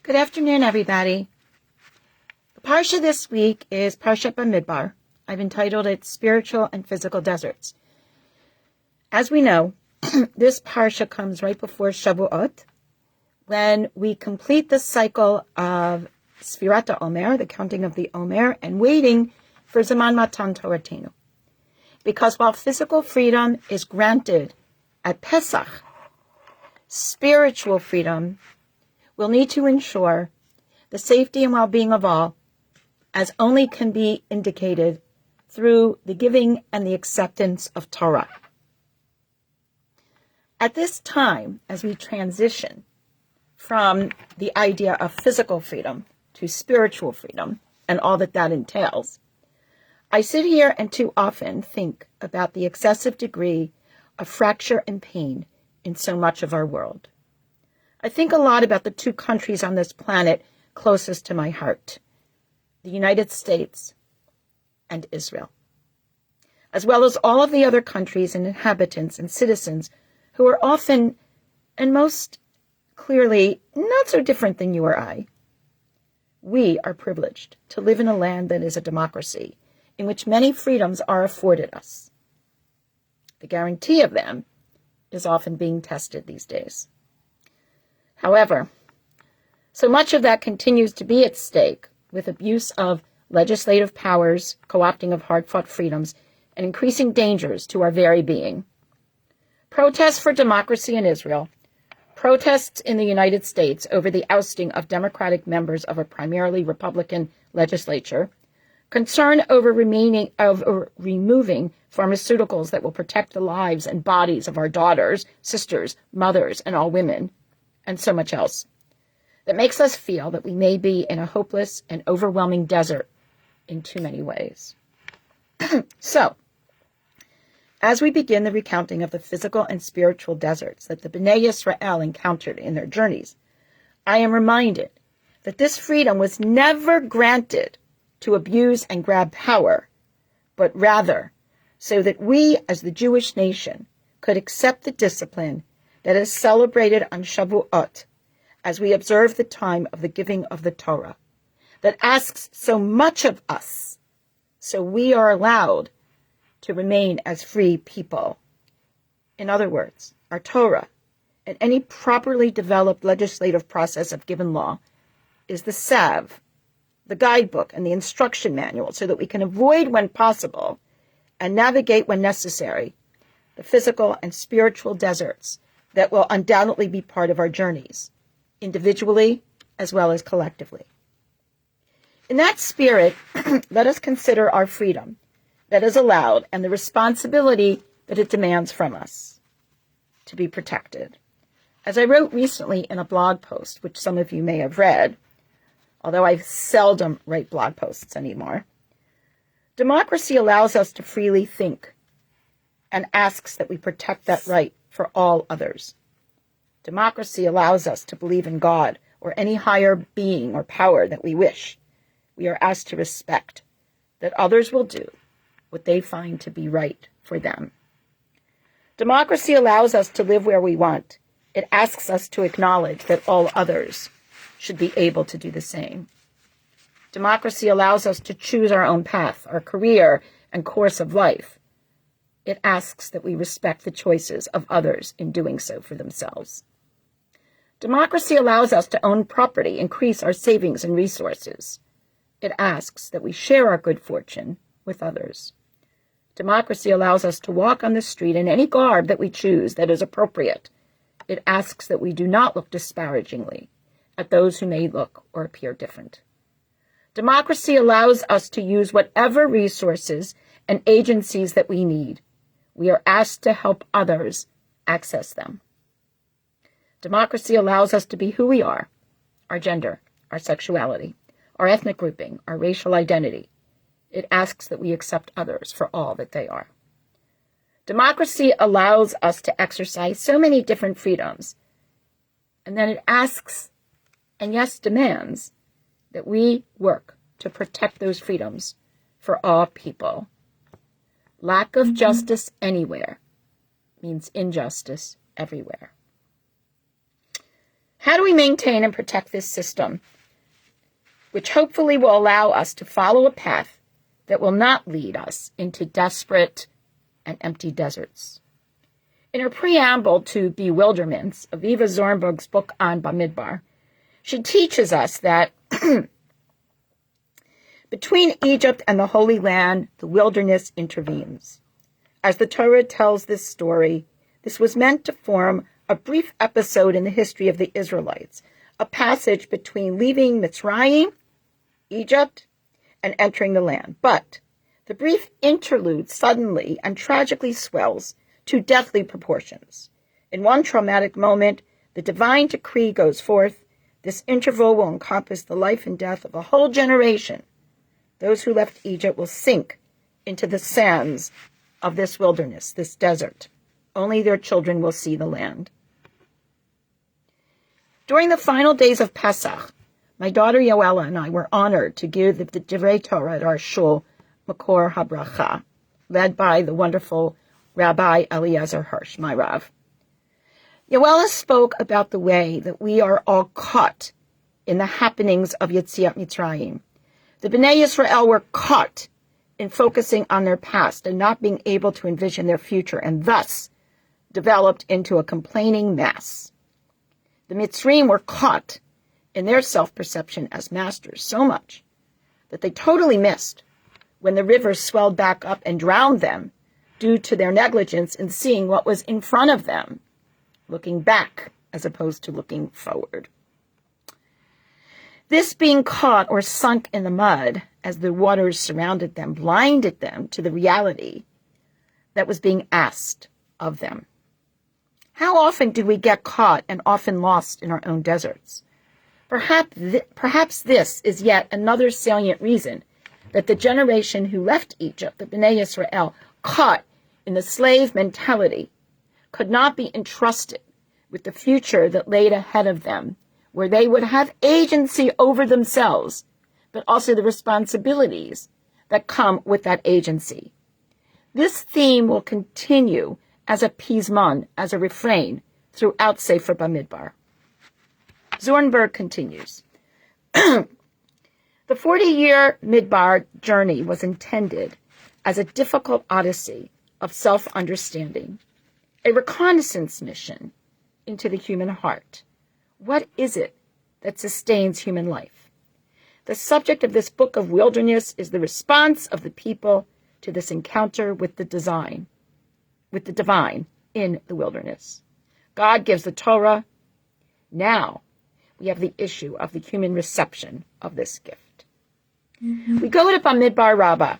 Good afternoon, everybody. The Parsha this week is Parshat BaMidbar. I've entitled it Spiritual and Physical Deserts. As we know, this Parsha comes right before Shavuot, when we complete the cycle of Sfirat Omer, the counting of the Omer, and waiting for Zaman Matan Toratenu. Because while physical freedom is granted at Pesach, spiritual freedom will need to ensure the safety and well-being of all, as only can be indicated through the giving and the acceptance of Torah. At this time, as we transition from the idea of physical freedom to spiritual freedom and all that that entails, I sit here and too often think about the excessive degree of fracture and pain in so much of our world. I think a lot about the two countries on this planet closest to my heart, the United States and Israel, as well as all of the other countries and inhabitants and citizens who are often and most clearly not so different than you or I. We are privileged to live in a land that is a democracy in which many freedoms are afforded us. The guarantee of them is often being tested these days. However, so much of that continues to be at stake with abuse of legislative powers, co-opting of hard-fought freedoms, and increasing dangers to our very being. Protests for democracy in Israel, protests in the United States over the ousting of Democratic members of a primarily Republican legislature, concern over removing pharmaceuticals that will protect the lives and bodies of our daughters, sisters, mothers, and all women, and so much else, that makes us feel that we may be in a hopeless and overwhelming desert in too many ways. So, as we begin the recounting of the physical and spiritual deserts that the Bnei Yisrael encountered in their journeys, I am reminded that this freedom was never granted to abuse and grab power, but rather so that we as the Jewish nation could accept the discipline that is celebrated on Shavuot as we observe the time of the giving of the Torah, that asks so much of us, so we are allowed to remain as free people. In other words, our Torah and any properly developed legislative process of given law is the salve, the guidebook, and the instruction manual so that we can avoid when possible and navigate when necessary the physical and spiritual deserts that will undoubtedly be part of our journeys, individually as well as collectively. In that spirit, let us consider our freedom that is allowed and the responsibility that it demands from us to be protected. As I wrote recently in a blog post, which some of you may have read, although I seldom write blog posts anymore, democracy allows us to freely think and asks that we protect that right for all others. Democracy allows us to believe in God or any higher being or power that we wish. We are asked to respect that others will do what they find to be right for them. Democracy allows us to live where we want. It asks us to acknowledge that all others should be able to do the same. Democracy allows us to choose our own path, our career, and course of life. It asks that we respect the choices of others in doing so for themselves. Democracy allows us to own property, increase our savings and resources. It asks that we share our good fortune with others. Democracy allows us to walk on the street in any garb that we choose that is appropriate. It asks that we do not look disparagingly at those who may look or appear different. Democracy allows us to use whatever resources and agencies that we need. We are asked to help others access them. Democracy allows us to be who we are, our gender, our sexuality, our ethnic grouping, our racial identity. It asks that we accept others for all that they are. Democracy allows us to exercise so many different freedoms, and then it asks, and yes, demands, that we work to protect those freedoms for all people. Lack of justice anywhere means injustice everywhere. How do we maintain and protect this system, which hopefully will allow us to follow a path that will not lead us into desperate and empty deserts? In her preamble to Bewilderments, Aviva Zornberg's book on BaMidbar, she teaches us that between Egypt and the Holy Land, the wilderness intervenes. As the Torah tells this story, this was meant to form a brief episode in the history of the Israelites, a passage between leaving Mitzrayim, Egypt, and entering the land. But the brief interlude suddenly and tragically swells to deathly proportions. In one traumatic moment, the divine decree goes forth. This interval will encompass the life and death of a whole generation. Those who left Egypt will sink into the sands of this wilderness, this desert. Only their children will see the land. During the final days of Pesach, my daughter Yoella and I were honored to give the Divrei Torah at our shul, Makor HaBracha, led by the wonderful Rabbi Eliezer Hirsch, my Rav. Yoella spoke about the way that we are all caught in the happenings of Yetziat Mitzrayim. The Bnei Yisrael were caught in focusing on their past and not being able to envision their future, and thus developed into a complaining mass. The Mitzrayim were caught in their self-perception as masters so much that they totally missed when the rivers swelled back up and drowned them due to their negligence in seeing what was in front of them, looking back as opposed to looking forward. This being caught or sunk in the mud as the waters surrounded them blinded them to the reality that was being asked of them. How often do we get caught and often lost in our own deserts? Perhaps this is yet another salient reason that the generation who left Egypt, the Bnei Yisrael, caught in the slave mentality, could not be entrusted with the future that laid ahead of them, where they would have agency over themselves, but also the responsibilities that come with that agency. This theme will continue as a pizman, as a refrain, throughout Sefer BaMidbar. Zornberg continues. The 40-year Midbar journey was intended as a difficult odyssey of self-understanding, a reconnaissance mission into the human heart. What is it that sustains human life? The subject of this book of wilderness is the response of the people to this encounter with the divine in the wilderness. God gives the Torah. Now we have the issue of the human reception of this gift. We go to BaMidbar Rabbah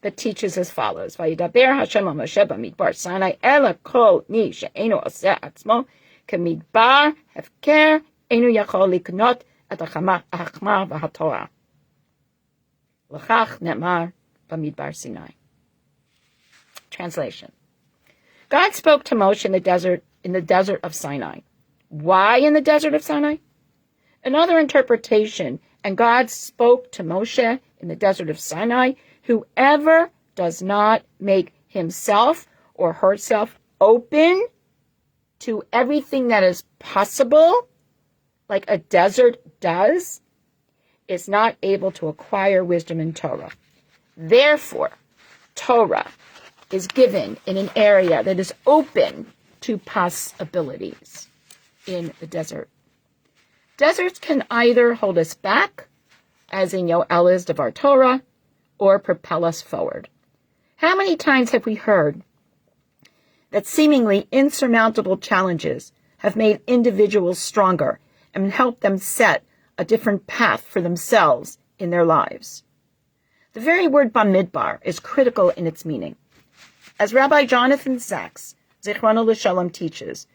that teaches as follows: Vayidaber Hashem al Moshe BaMidbar Sinai ela kol mi she'enu oseh atzmo kemidbar hefker enu yachol liknot et hachma v'hatorah. L'chach ne'mar BaMidbar Sinai. Translation: God spoke to Moshe in the desert of Sinai. Why in the desert of Sinai? Another interpretation, and God spoke to Moshe in the desert of Sinai, whoever does not make himself or herself open to everything that is possible, like a desert does, is not able to acquire wisdom and Torah. Therefore, Torah is given in an area that is open to possibilities in the desert. Deserts can either hold us back, as in Yoela's Devar Torah, or propel us forward. How many times have we heard that seemingly insurmountable challenges have made individuals stronger and helped them set a different path for themselves in their lives? The very word BaMidbar is critical in its meaning. As Rabbi Jonathan Sachs, Zichrono L'Shalom, teaches,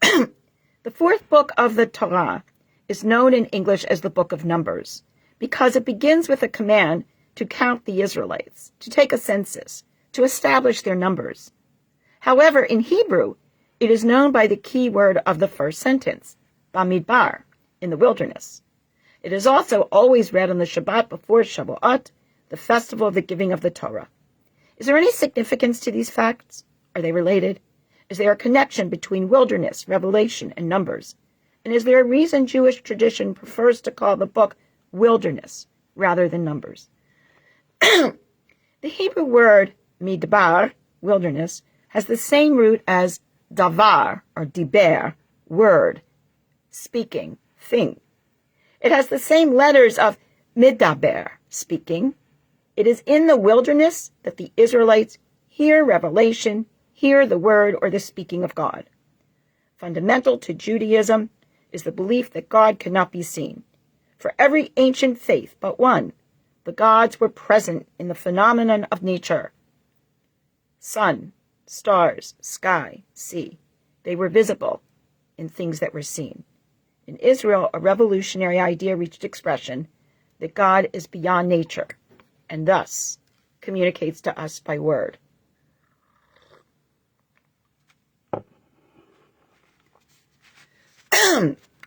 the fourth book of the Torah is known in English as the Book of Numbers because it begins with a command to count the Israelites, to take a census, to establish their numbers. However, in Hebrew, it is known by the key word of the first sentence, BaMidbar, in the wilderness. It is also always read on the Shabbat before Shavuot, the festival of the giving of the Torah. Is there any significance to these facts? Are they related? Is there a connection between wilderness, revelation, and numbers? And is there a reason Jewish tradition prefers to call the book wilderness rather than Numbers? The Hebrew word midbar, wilderness, has the same root as davar, or diber, word, speaking, thing. It has the same letters of midaber, speaking. It is in the wilderness that the Israelites hear revelation, hear the word or the speaking of God. Fundamental to Judaism is the belief that God cannot be seen. For every ancient faith but one, the gods were present in the phenomenon of nature. Sun, stars, sky, sea. They were visible in things that were seen. In Israel, a revolutionary idea reached expression that God is beyond nature and thus communicates to us by word.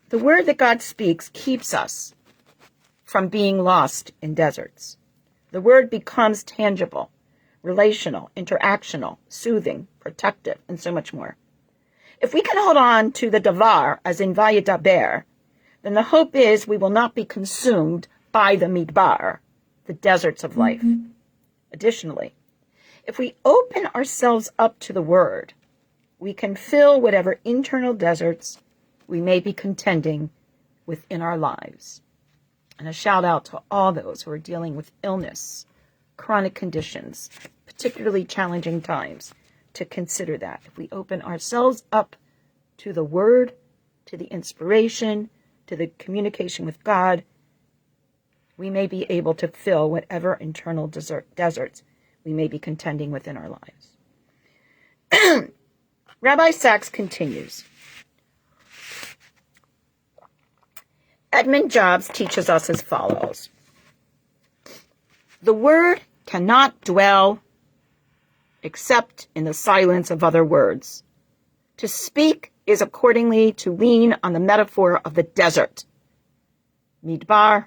The word that God speaks keeps us from being lost in deserts. The word becomes tangible, relational, interactional, soothing, protective, and so much more. If we can hold on to the davar, as in vayedaber, then the hope is we will not be consumed by the midbar, the deserts of life. Additionally, if we open ourselves up to the word, we can fill whatever internal deserts we may be contending within our lives. And a shout out to all those who are dealing with illness, chronic conditions, particularly challenging times, to consider that. If we open ourselves up to the word, to the inspiration, to the communication with God, we may be able to fill whatever internal deserts we may be contending within our lives. Rabbi Sachs continues. Edmund Jobs teaches us as follows. The word cannot dwell except in the silence of other words. To speak is accordingly to lean on the metaphor of the desert. Midbar,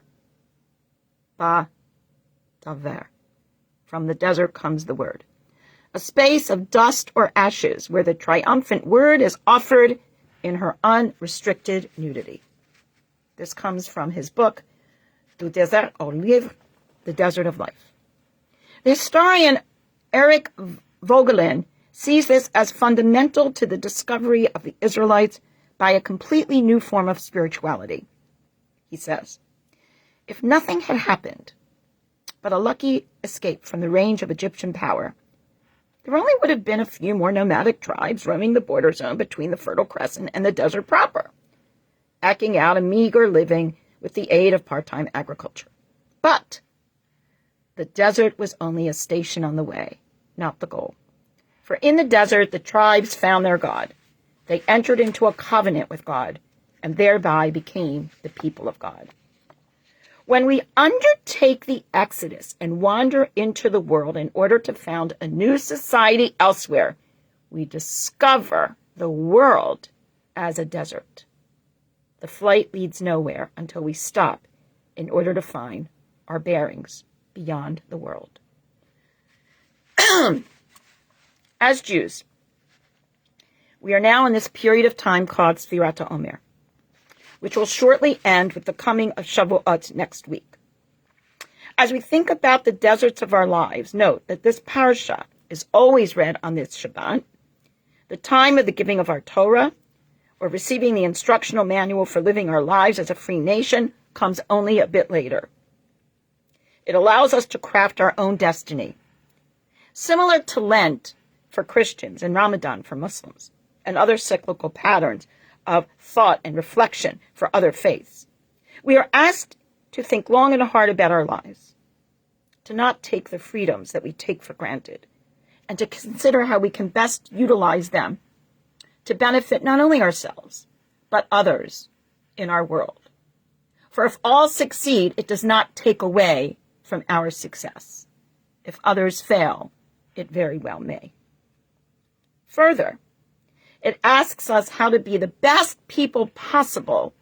ba, daver. From the desert comes the word. A space of dust or ashes where the triumphant word is offered in her unrestricted nudity. This comes from his book, Du désert au livre, The Desert of Life. The historian Eric Vogelin sees this as fundamental to the discovery of the Israelites by a completely new form of spirituality. He says, if nothing had happened but a lucky escape from the range of Egyptian power, there only would have been a few more nomadic tribes roaming the border zone between the Fertile Crescent and the desert proper, acting out a meager living with the aid of part-time agriculture. But the desert was only a station on the way, not the goal. For in the desert, the tribes found their God. They entered into a covenant with God and thereby became the people of God. When we undertake the exodus and wander into the world in order to found a new society elsewhere, we discover the world as a desert. The flight leads nowhere until we stop in order to find our bearings beyond the world. As Jews, we are now in this period of time called Sfirat HaOmer, which will shortly end with the coming of Shavuot next week. As we think about the deserts of our lives, note that this Parshat is always read on this Shabbat, the time of the giving of our Torah, or receiving the instructional manual for living our lives as a free nation comes only a bit later. It allows us to craft our own destiny. Similar to Lent for Christians and Ramadan for Muslims, and other cyclical patterns of thought and reflection for other faiths, we are asked to think long and hard about our lives, to not take the freedoms that we take for granted, and to consider how we can best utilize them to benefit not only ourselves, but others in our world. For if all succeed, it does not take away from our success. If others fail, it very well may. Further, it asks us how to be the best people possible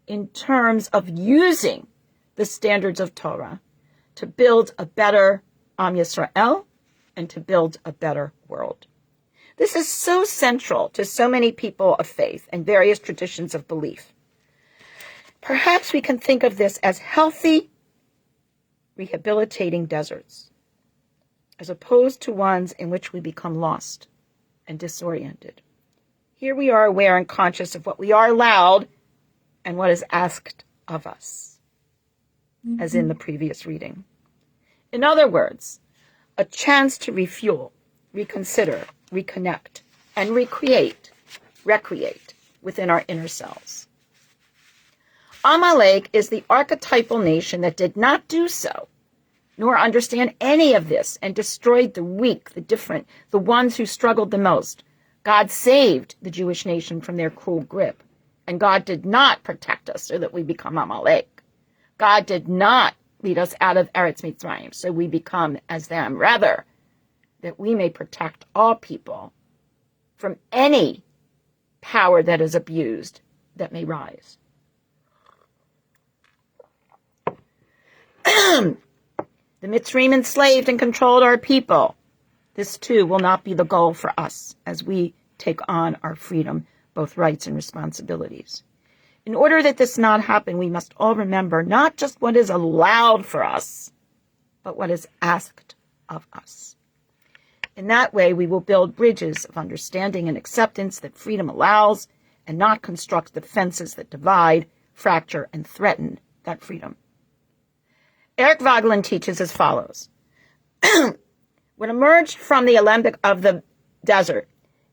in terms of using the standards of Torah to build a better Am Yisrael and to build a better world. This is so central to so many people of faith and various traditions of belief. Perhaps we can think of this as healthy, rehabilitating deserts, as opposed to ones in which we become lost and disoriented. Here we are aware and conscious of what we are allowed and what is asked of us, as in the previous reading. In other words, a chance to refuel, reconsider, reconnect, and recreate within our inner selves. Amalek is the archetypal nation that did not do so, nor understand any of this, and destroyed the weak, the different, the ones who struggled the most. God saved the Jewish nation from their cruel grip, and God did not protect us so that we become Amalek. God did not lead us out of Eretz Mitzrayim so we become as them. Rather, that we may protect all people from any power that is abused that may rise. The Mitzrayim enslaved and controlled our people. This too will not be the goal for us as we take on our freedom, both rights and responsibilities. In order that this not happen, we must all remember not just what is allowed for us, but what is asked of us. In that way, we will build bridges of understanding and acceptance that freedom allows, and not construct the fences that divide, fracture, and threaten that freedom. Eric Vogelin teaches as follows. What emerged from the alembic of the desert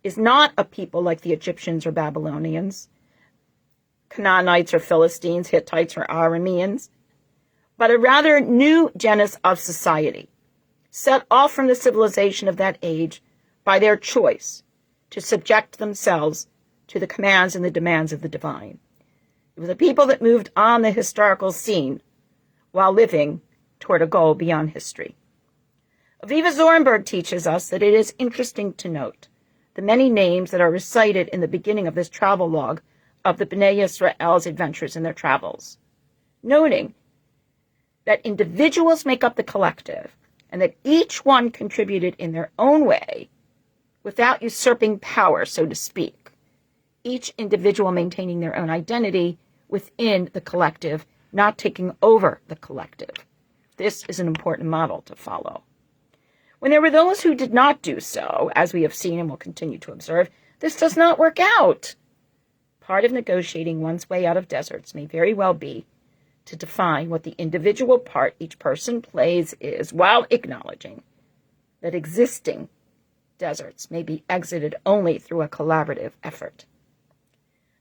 is not a people like the Egyptians or Babylonians, Canaanites or Philistines, Hittites or Arameans, but a rather new genus of society, set off from the civilization of that age by their choice to subject themselves to the commands and the demands of the divine. It was a people that moved on the historical scene while living toward a goal beyond history. Aviva Zornberg teaches us that it is interesting to note the many names that are recited in the beginning of this travel log of the Bnei Yisrael's adventures in their travels, noting that individuals make up the collective and that each one contributed in their own way without usurping power, so to speak, each individual maintaining their own identity within the collective, not taking over the collective. This is an important model to follow. When there were those who did not do so, as we have seen and will continue to observe, this does not work out. Part of negotiating one's way out of deserts may very well be to define what the individual part each person plays is, while acknowledging that existing deserts may be exited only through a collaborative effort.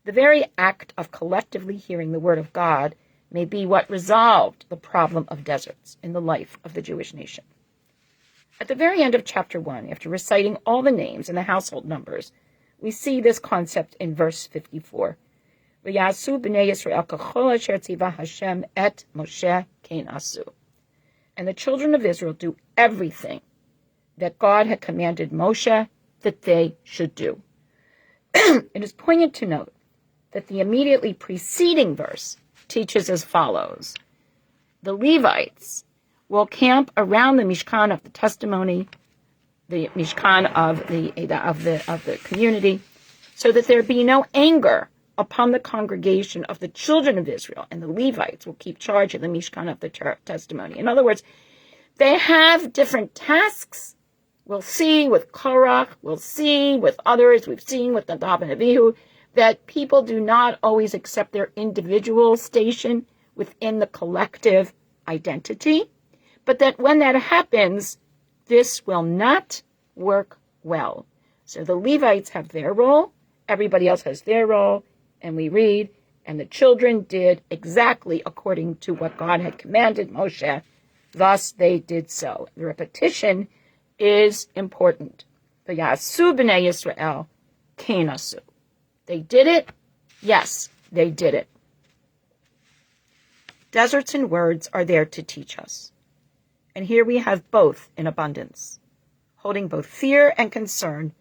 The very act of collectively hearing the word of God may be what resolved the problem of deserts in the life of the Jewish nation. At the very end of chapter 1, after reciting all the names and the household numbers, we see this concept in verse 54. V'yasu b'nei Yisrael kachol asher tzivah Hashem et Moshe kein asu. And the children of Israel do everything that God had commanded Moshe that they should do. It is poignant to note that the immediately preceding verse teaches as follows. The Levites will camp around the Mishkan of the testimony, the Mishkan of the community, so that there be no anger upon the congregation of the children of Israel, and the Levites will keep charge of the Mishkan of the testimony. In other words, they have different tasks. We'll see with Korach, we'll see with others, we've seen with Nadav and Abihu, that people do not always accept their individual station within the collective identity, but that when that happens, this will not work well. So the Levites have their role, everybody else has their role, and we read, and the children did exactly according to what God had commanded Moshe, thus they did so. The repetition is important. V'yasu b'nei Yisrael kein asu. They did it. Yes, they did it. Deserts and words are there to teach us. And here we have both in abundance, holding both fear and concern,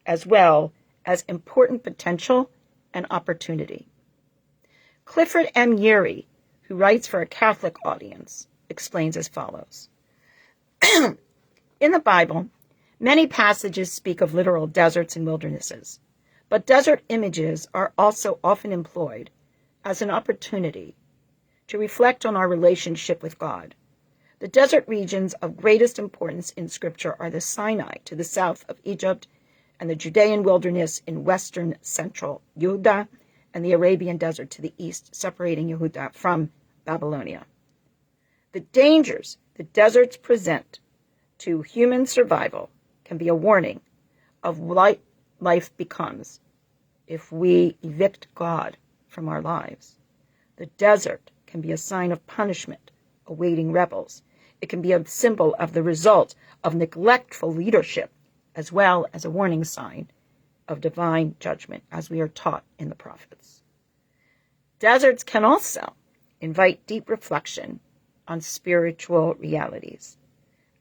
as well as important potential and opportunity. Clifford M. Urey, who writes for a Catholic audience, explains as follows. In the Bible, Many passages speak of literal deserts and wildernesses, but desert images are also often employed as an opportunity to reflect on our relationship with God. The desert regions of greatest importance in Scripture are the Sinai to the south of Egypt and the Judean wilderness in western central Yehuda and the Arabian desert to the east, separating Yehuda from Babylonia. The dangers the deserts present to human survival can be a warning of what life becomes if we evict God from our lives. The desert can be a sign of punishment awaiting rebels. It can be a symbol of the result of neglectful leadership, as well as a warning sign of divine judgment, as we are taught in the prophets. Deserts can also invite deep reflection on spiritual realities.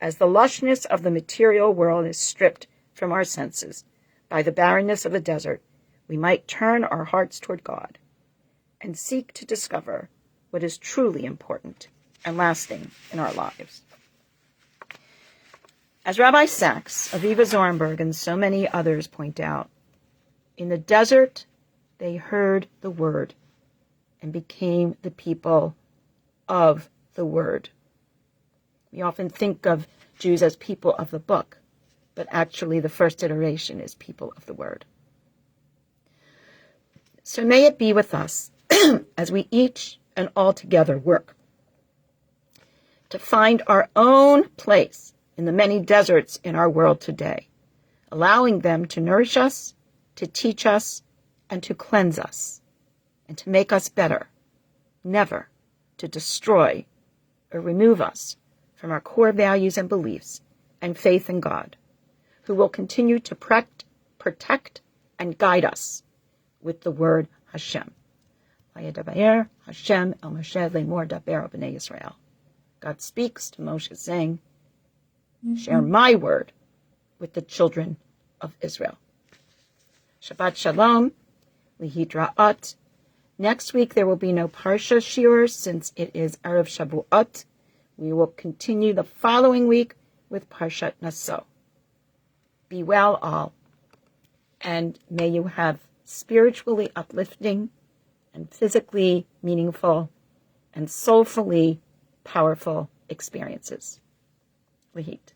As the lushness of the material world is stripped from our senses by the barrenness of the desert, we might turn our hearts toward God and seek to discover what is truly important and lasting in our lives. As Rabbi Sachs, Aviva Zornberg, and so many others point out, in the desert they heard the word and became the people of the word. We often think of Jews as people of the book, but actually the first iteration is people of the word. So may it be with us as we each and all together work to find our own place in the many deserts in our world today, allowing them to nourish us, to teach us, and to cleanse us, and to make us better, never to destroy or remove us from our core values and beliefs and faith in God, who will continue to protect and guide us with the word Hashem. Vayedaber Hashem el Moshe lemor daber b'nei Yisrael. God speaks to Moshe saying, share my word with the children of Israel. Shabbat Shalom, Lihidra'at. Next week there will be no Parsha Shiur since it is Erev Shavuot. We will continue the following week with Parshat Naso. Be well all, and may you have spiritually uplifting and physically meaningful and soulfully powerful experiences. Lahit.